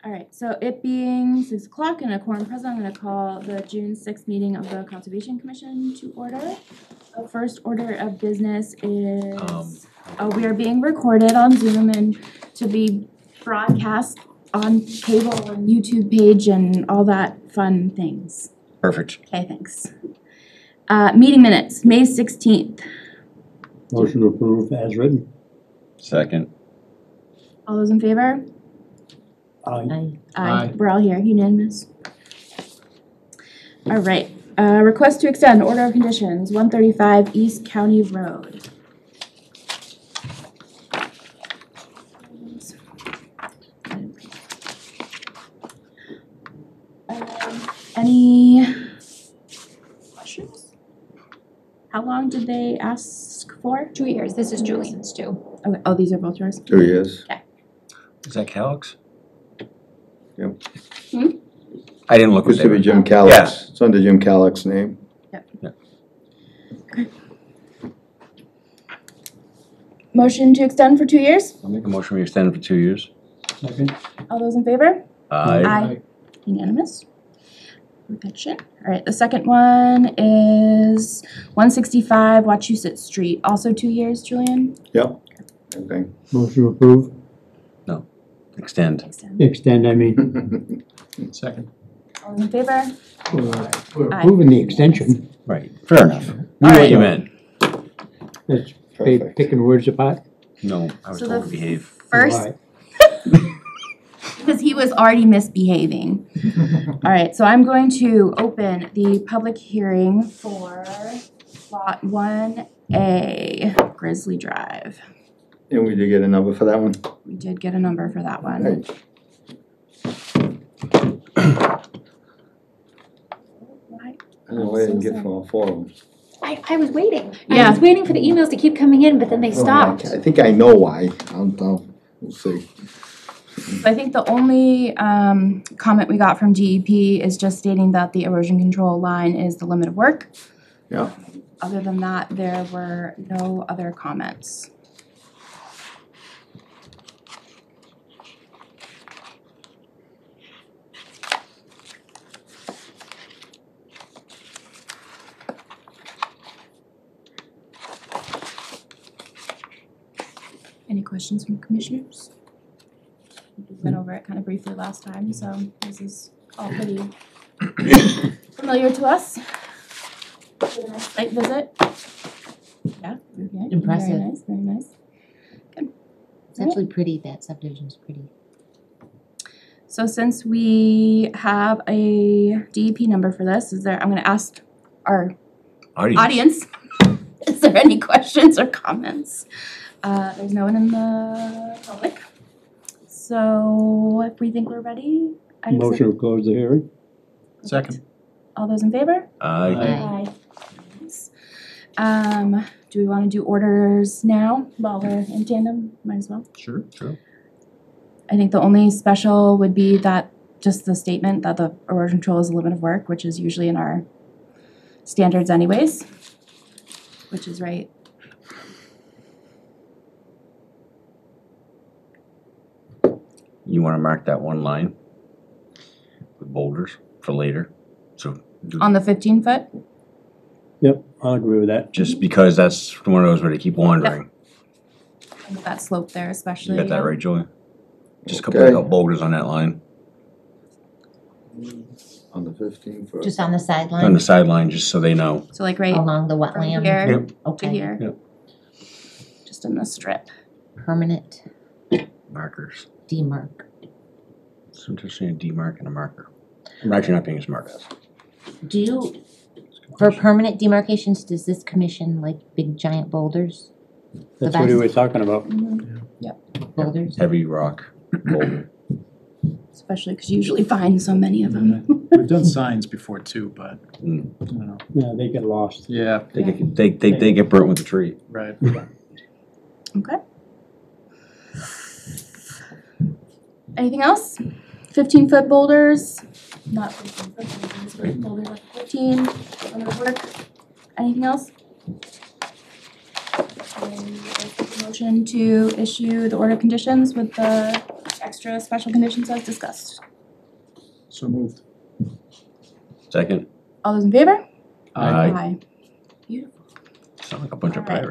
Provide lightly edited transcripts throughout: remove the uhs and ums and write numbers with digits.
All right, so it being 6 o'clock and a quorum present, I'm gonna call the June 6th meeting of the Conservation Commission to order. The first order of business is, we are being recorded on Zoom and to be broadcast on cable and YouTube page and all that fun things. Perfect. Okay, thanks. Meeting minutes, May 16th. Motion to approve as written. Second. All those in favor? Aye. Aye. We're all here, unanimous. All right, request to extend order of conditions, 135 East County Road. Any questions? How long did they ask for? 2 years. This is Julian's too. Okay, oh, these are both yours? 2 years. Is that Calix? Yep. I didn't look at Used to be it. Jim Calix. It's under Jim Calix's name. Motion to extend for 2 years? I'll make a motion we extend it for 2 years. Second. All those in favor? Aye. Unanimous. Perfection. All right, the second one is 165 Wachusett Street, also 2 years, Julian? Yep. Same thing. Motion to approve. Extend. Extend. Extend, I mean. Second. All those in favor? We're Aye. approving the extension. Right. Fair enough. We know Alright. what you meant. That's Perfect. picking words apart. No, I was So told the to behave. First, Aye. because he was already misbehaving. All right, so I'm going to open the public hearing for Lot 1A, Grizzly Drive. And we did get a number for that one. We did get a number for that one. Right. Why? I don't know why I didn't get from all four of them. I was waiting. Yeah. I was waiting for the emails to keep coming in, but then they stopped. I think I know why. We'll see. I think the only comment we got from DEP is just stating that the erosion control line is the limit of work. Yeah. Other than that, there were no other comments. Any questions from commissioners? We went over it kind of briefly last time, so this is all pretty familiar to us. Did a nice site visit. Yeah, okay. Impressive. Very nice, very nice. It's actually pretty, that subdivision's pretty. So since we have a DEP number for this, I'm gonna ask our audience, is there any questions or comments? There's no one in the public. So if we think we're ready, I'd accept- Motion to close the hearing. Second. All those in favor? Aye. Aye. Do we wanna do orders now while we're in tandem? Might as well. Sure. I think the only special would be that, just the statement that the erosion control is a limit of work, which is usually in our standards anyways, which is right. You wanna mark that one line with boulders for later? So On the 15-foot? Yep, I'll agree with that. just because that's one of those where they keep wandering. That slope there especially. You got that right, Julie? Just a couple Okay. of boulders on that line. On the 15th. for- Just on the On sideline, the sideline, just so they know. So like right along the from wetland. here Yep. to Okay, here. Yep. Just in the strip. permanent Markers. demarc. It's interesting, a demarc and a marker. I'm actually not being as smart as. Do you, for permanent demarcations, does this commission like big giant boulders? That's what we were talking about. Boulders? Heavy rock boulder. Especially because you usually find so many of them. We've done signs before too, but Mm. I don't know. Yeah, they get lost. Yeah, They get burnt with the tree. right. Okay. Anything else? 15-foot boulders, not 15-foot boulders, like 15, limit of work. Anything else? Okay, Motion to issue the order of conditions with the extra special conditions as discussed. So moved. Second. All those in favor? Aye. Beautiful. Sound like a bunch of Alright.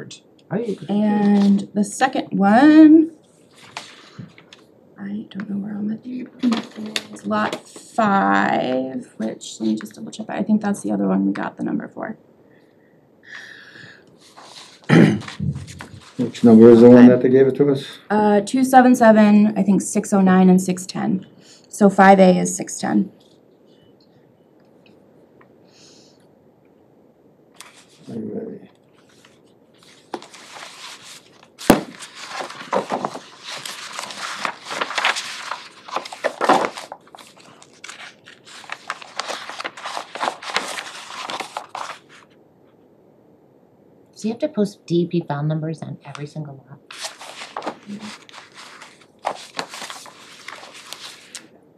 pirates. And the second one, I don't know where I'm at here. It's lot 5, which, let me just double check. I think that's the other one we got the number for. Which number is the one that they gave it to us? 277, I think 609 and 610. So 5A is 610. Are you ready? So you have to post DEP file numbers on every single lot?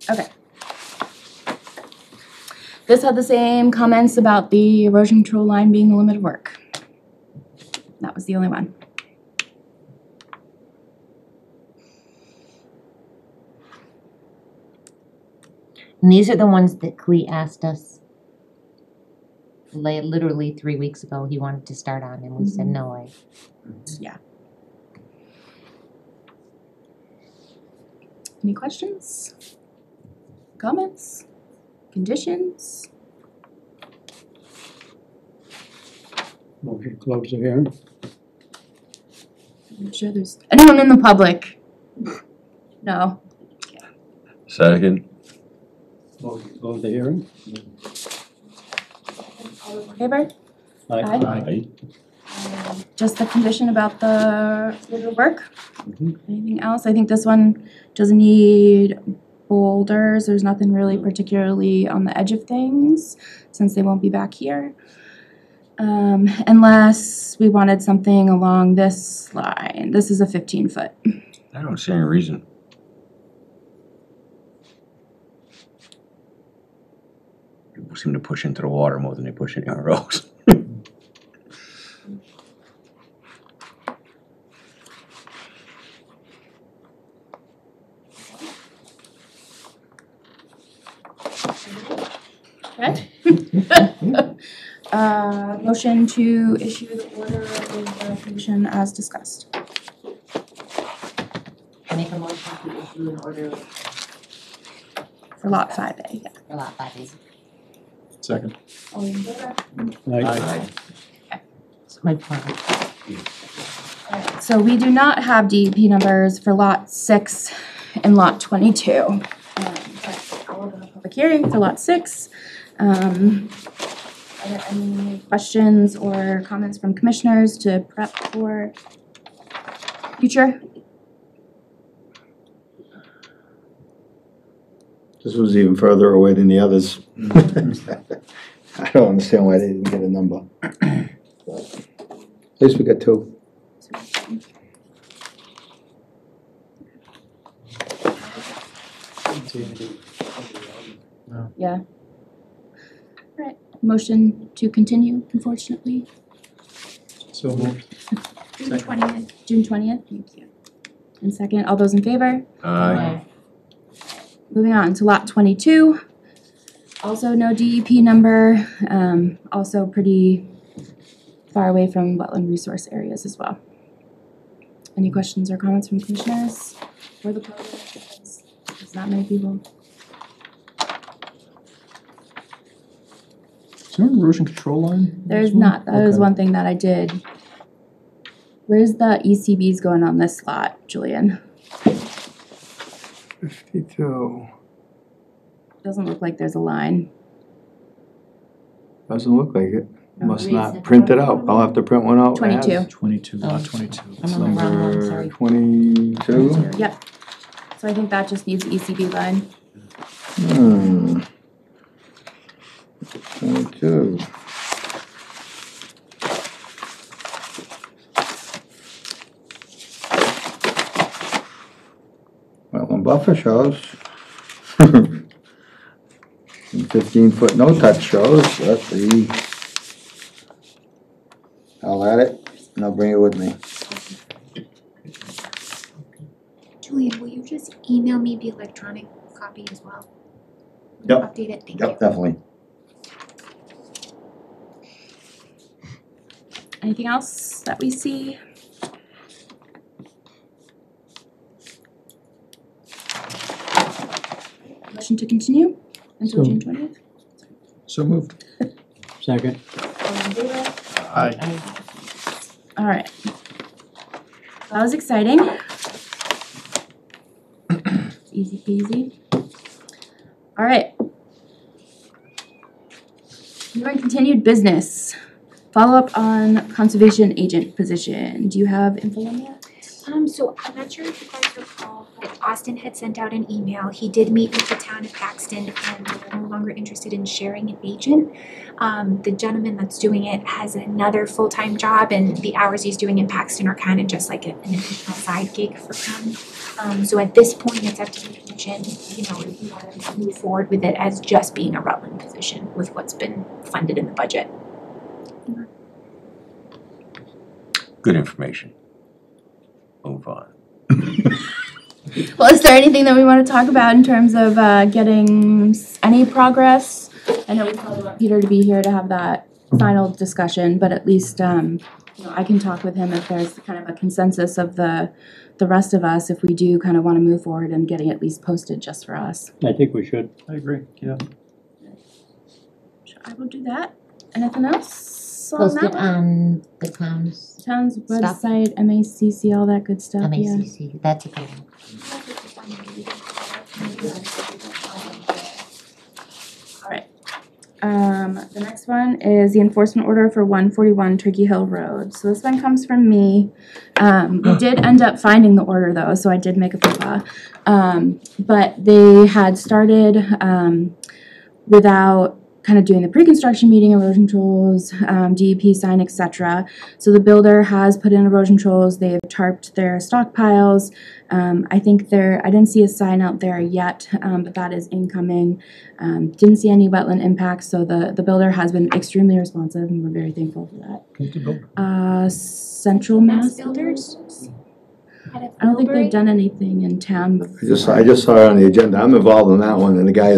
Okay. This had the same comments about the erosion control line being the limit of work. That was the only one. And these are the ones that Clee asked us literally 3 weeks ago he wanted to start on, and we said no way. Yeah. Any questions? Comments? Conditions? Motion to close the hearing. I'm sure there's anyone in the public. No. Second. Motion to close the hearing. All in favor? Aye. Aye. Just the condition about the limit of work? Mhm. Anything else? I think this one doesn't need boulders. There's nothing really particularly on the edge of things since they won't be back here. Unless we wanted something along this line. This is a 15-foot. I don't see any reason. People seem to push into the water more than they push into our roads. Okay. Motion to issue the order of the commission as discussed. Make a motion to issue an order For lot 5A, yeah. for lot 5A. Second. All in favor? Aye. It's my point. Alright, so we do not have DEP numbers for lot 6 and lot 22. But I'll open a public hearing for lot 6. Are there any questions or comments from commissioners to prep for future? This was even further away than the others. I don't understand why they didn't get a number. At least we got 2. Yeah. Alright, motion to continue, unfortunately. So moved. June Second. 20th, June 20th, thank you. And second, all those in favor? Aye. Moving on to lot 22. Also no DEP number, also pretty far away from wetland resource areas as well. Any questions or comments from commissioners or the public? Because there's not many people. Is there an erosion control line? in There's this one? not, that is Okay. one thing that I did. Where's the ECBs going on this lot, Julian? 52. Doesn't look like there's a line. Doesn't look like it. Must Wait, not second. print it out. I'll have to print one out. that has 22. 22, Oh. lot 22. I'm on the wrong one, Number sorry. 22. Yep. So I think that just needs ECB line. 22. Wetland buffer shows. 15-foot no-touch shows. Let's see. I'll add it and I'll bring it with me. Julian, will you just email me the electronic copy as well? Yep. Update it, thank you. Yep, definitely. Anything else that we see? Motion to continue until So- June 20th? So moved. Second. All in favor? Aye. All right. That was exciting. Easy peasy. All right. Doing continued business. Follow up on conservation agent position. Do you have info on that? So I'm not sure if you guys recall, but Austin had sent out an email. He did meet with the town of Paxton and they're no longer interested in sharing an agent. The gentleman that's doing it has another full-time job and the hours he's doing in Paxton are kind of just like an additional side gig for him. So at this point, it's up to the commission, you know, if you want to move forward with it as just being a Rutland position with what's been funded in the budget. Good information. Move on. Well, is there anything that we want to talk about in terms of getting any progress? I know we probably want Peter to be here to have that final discussion, but at least you know, I can talk with him if there's kind of a consensus of the rest of us, if we do kind of want to move forward and getting at least posted just for us. I think we should. I agree, yeah. Sure, I will do that. Anything else on Post that it one? on the town's Town's Stuff. website, MACC, all that good stuff, yeah. MACC, that's a good one. The next one is the enforcement order for 141 Turkey Hill Road. So this one comes from me. We did end up finding the order though, so I did make a faux pas. But they had started without kind of doing the pre-construction meeting, erosion controls, DEP sign, etc. So the builder has put in erosion controls. They've tarped their stockpiles. I think I didn't see a sign out there yet, but that is incoming. Didn't see any wetland impacts, so the builder has been extremely responsive, and we're very thankful for that. Who's the builder? Central Mass Builders? I don't think they've done anything in town before. I just saw it on the agenda. I'm involved in that one, and the guy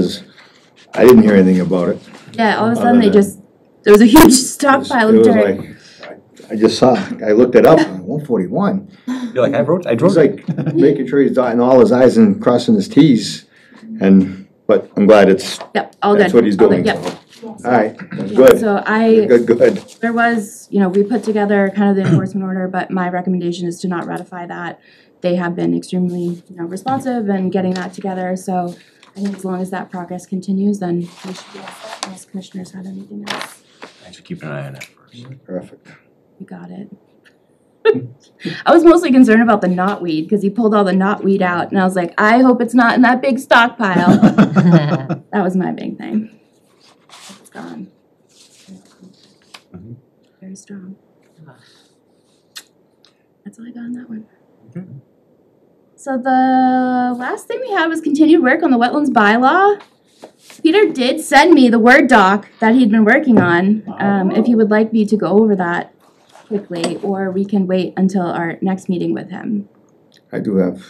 I didn't hear anything about it. Yeah, all of a Other sudden there was a huge stockpile It of was dirt. like, I just saw, I looked it up, 141. You're like, I drove He's like making sure he's dotting all his i's and crossing his t's. But I'm glad Yep, all good. that's what he's all good, doing, yep. so. All right, good, So good. there was, we put together kind of the enforcement order, but my recommendation is to not ratify that. They have been extremely, responsive and getting that together, so I think as long as that progress continues, then we should be all set, unless commissioners had anything else. Thanks for keeping an eye on that first. Perfect. We got it. I was mostly concerned about the knotweed, because he pulled all the knotweed out, and I was like, I hope it's not in that big stockpile. That was my big thing. It's gone. Very strong. That's all I got on that one. Okay. So the last thing we had was continued work on the wetlands bylaw. Peter did send me the Word doc that he'd been working on, if you would like me to go over that quickly, or we can wait until our next meeting with him. I do have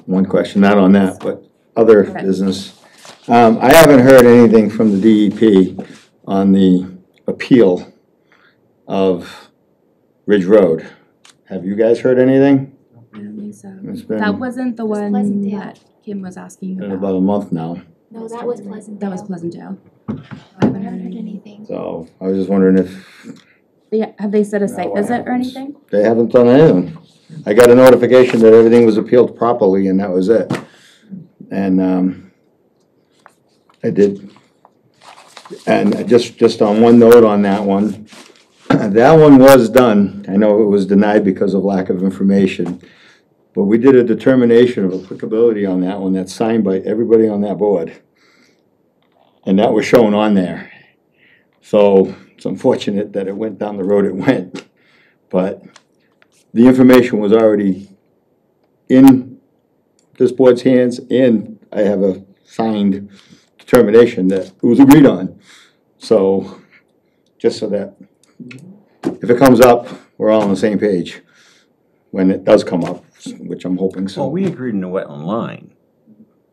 one question, not on that, but other Okay. business. I haven't heard anything from the DEP on the appeal of Ridge Road. Have you guys heard anything? I don't think so. It's been That wasn't the one Pleasantdale. that Kim was asking been about. about a month now, No, that was Pleasantdale. That was Pleasantdale. I I haven't haven't heard heard anything. anything. so I was just wondering if Yeah, have they set a site what visit or happens? anything? they haven't done anything. I got a notification that everything was appealed properly and that was it. And I did. And just on one note on that one, that one was done. I know it was denied because of lack of information. But we did a determination of applicability on that one that's signed by everybody on that board. And that was shown on there. So it's unfortunate that it went down the road it went. But the information was already in this board's hands, and I have a signed determination that it was agreed on. So, just so that if it comes up, we're all on the same page when it does come up. which I'm hoping so. Well, we agreed in the wetland line.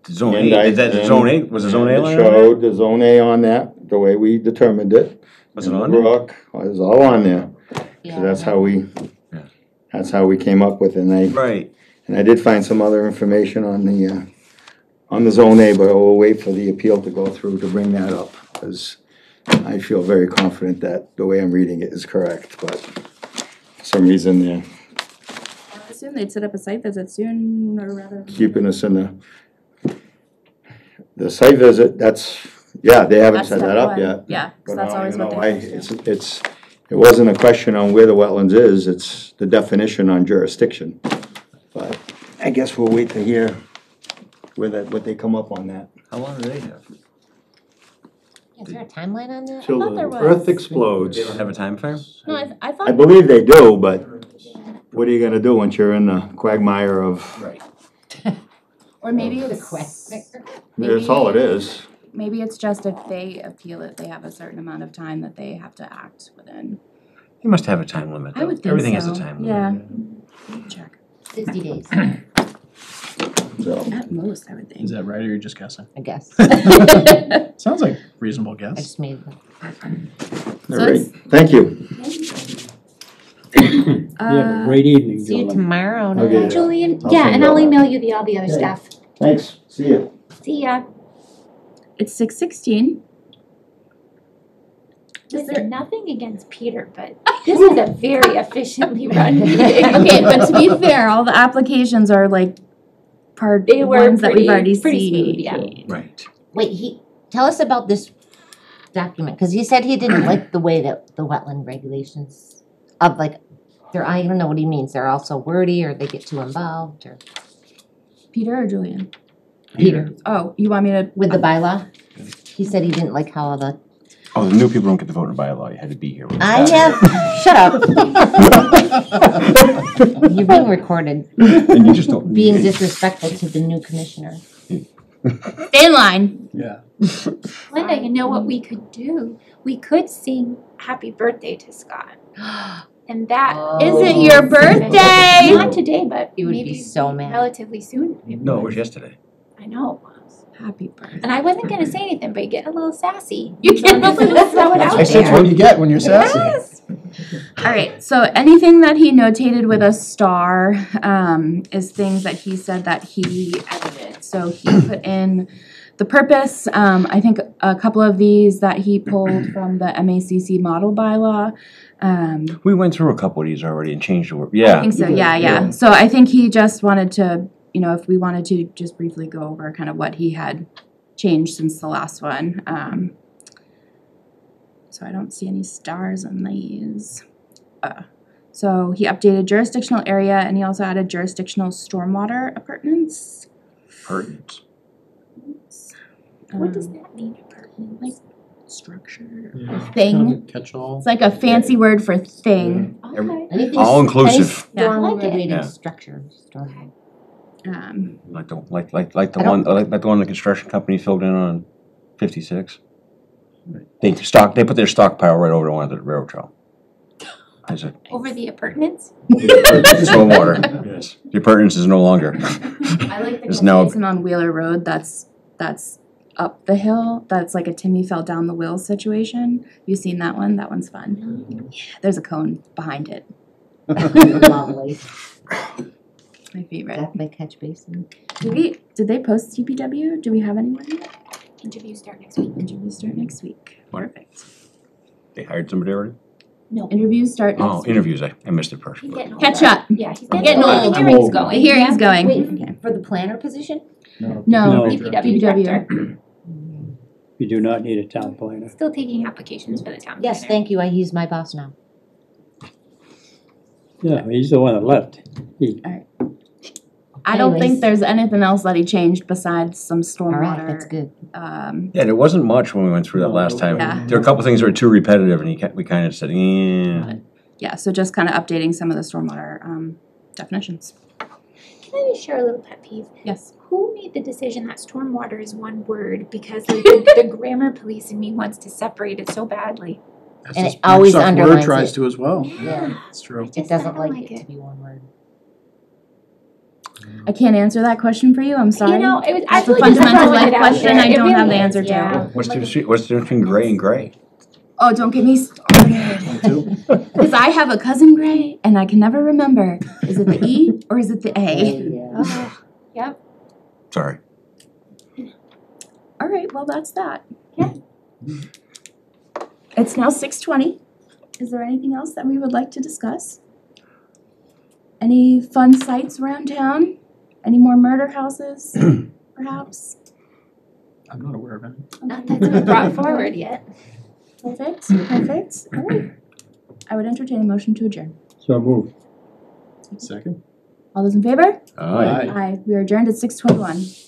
The Zone And A, is that the Zone A, was the Zone A and line it on there? showed the Zone A on that, the way we determined it. Was it And on the there? brook, it was all on there. So Yeah. that's how we, Yeah. that's how we came up with it. Right. And I did find some other information on the Zone A, but we'll wait for the appeal to go through to bring that up. Because I feel very confident that the way I'm reading it is correct, but for some reason they're I assume they'd set up a site visit soon, or rather. keeping us in the site visit, that's, yeah, they haven't That's set step that up one. yet. Yeah, But cause that's always what they. it wasn't a question on where the wetlands is, it's the definition on jurisdiction. But I guess we'll wait to hear what they come up on that. How long do they have? Is there a timeline on that? Till thought there the was. earth explodes. They don't have a time frame? No, I I thought, believe they do, but what are you gonna do once you're in the quagmire of, Right. or maybe The it's. question. that's all it is. Maybe it's just if they appeal it, they have a certain amount of time that they have to act within. You must have a time limit, I though. would think Everything has a so, time yeah. limit. Check. 60 days, So, At most, I would think. Is that right, or you're just guessing? I guess. Sounds like reasonable I guess. just made that. all right, thank you. You have a great evening, See you Julie. tomorrow. Okay. night. Hi, Julian. I'll Yeah, send and you all I'll that. email you all the other stuff. Thanks, see ya. See ya. It's 6:16. Listen, nothing against Peter, but this is a very efficiently run meeting. Okay, but to be fair, all the applications are like They were ones that we've already pretty seen. smooth, yeah. Right. Wait, tell us about this document, because he said he didn't like the way that the wetland regulations of like, I don't know what he means, they're also wordy or they get too involved or. Peter or Julian? Peter, Oh, you want me to? with the bylaw? He said he didn't like how the. Oh, the new people don't get to vote in a bylaw. You had to be here. when it I started. have, shut up. You're being recorded, And you just don't. being disrespectful to the new commissioner. Stay in line. Yeah. Linda, you know what we could do? We could sing happy birthday to Scott. And that Is it your birthday? Not today, but He would be maybe so mad. relatively soon. No, it was yesterday. I know. Happy birthday. And I wasn't gonna say anything, but you get a little sassy. You get a little Throw it out I said, what there. do you get when you're sassy? Yes. All right, so anything that he notated with a star is things that he said that he edited. So he put in the purpose, I think a couple of these that he pulled from the MACC model bylaw. We went through a couple of these already and changed the word. I Yeah. think so, Yeah. yeah. So I think he just wanted to, if we wanted to just briefly go over kind of what he had changed since the last one. So I don't see any stars on these. So he updated jurisdictional area and he also added jurisdictional stormwater appurtenance. Pertinent. What does that mean, appurtenance? Like structure, Yeah. a thing. Catch-all. It's like a fancy word for thing. Okay. Anything All inclusive. Yeah. Storm I like it. related Yeah. structure, storm. Like the I don't- one the construction company filled in on 56. They put their stockpile right over the one at the railroad trail. Is it Over the appurtenance? stormwater? Yes. The appurtenance is no longer. I like the There's catch no- basin on Wheeler Road, that's up the hill, that's like a Timmy fell down the wheel situation. You seen that one? That one's fun. Yeah, there's a cone behind it. Lovely. It's my favorite. That's my catch basin. Did they post TPW? Do we have anyone yet? Interviews start next week. Interviews start next week. What? Perfect. They hired somebody already? No. Interviews start next Oh, week. interviews. I missed it first. He's getting older. Catch up. Yeah, he's Getting getting old. old. The hearing's The going. hearing's going. Wait, Okay. for the planner position? No, No. DPW director. You do not need a town planner. Still taking applications for the town. Yes, planner. thank you, he's my boss now. Yeah, he's the one that left. I don't Anyways. think there's anything else that he changed besides some Alright, that's stormwater. good. Yeah, there wasn't much when we went through that last time. Yeah. There were a couple things that were too repetitive, and we kind of said, yeah. Yeah, so just kind of updating some of the stormwater definitions. Can I just share a little pet peeve? Yes. Who made the decision that stormwater is one word? Because like, the grammar police in me wants to separate it so badly. That's And just it always Microsoft Word underlines tries it. to as well. Yeah, It's true. it doesn't I don't like like it it. to be one word. I can't answer that question for you, I'm sorry. You know, it was, I That's a feel like just fundamental throwing life it out question there. I It don't have really the is, answer to. yeah. What's the difference between gray and gray? Oh, don't get me started. Because I have a cousin Gray and I can never remember, is it the E or is it the A? Yep. Sorry. All right, well, that's that. Yeah. It's now 6:20. Is there anything else that we would like to discuss? Any fun sights around town? Any more murder houses, perhaps? I'm not aware of any. Not that's been brought forward yet. Perfect, perfect. All right. I would entertain a motion to adjourn. So move. Second? All those in favor? Aye. Aye. Aye. We are adjourned at 6:21.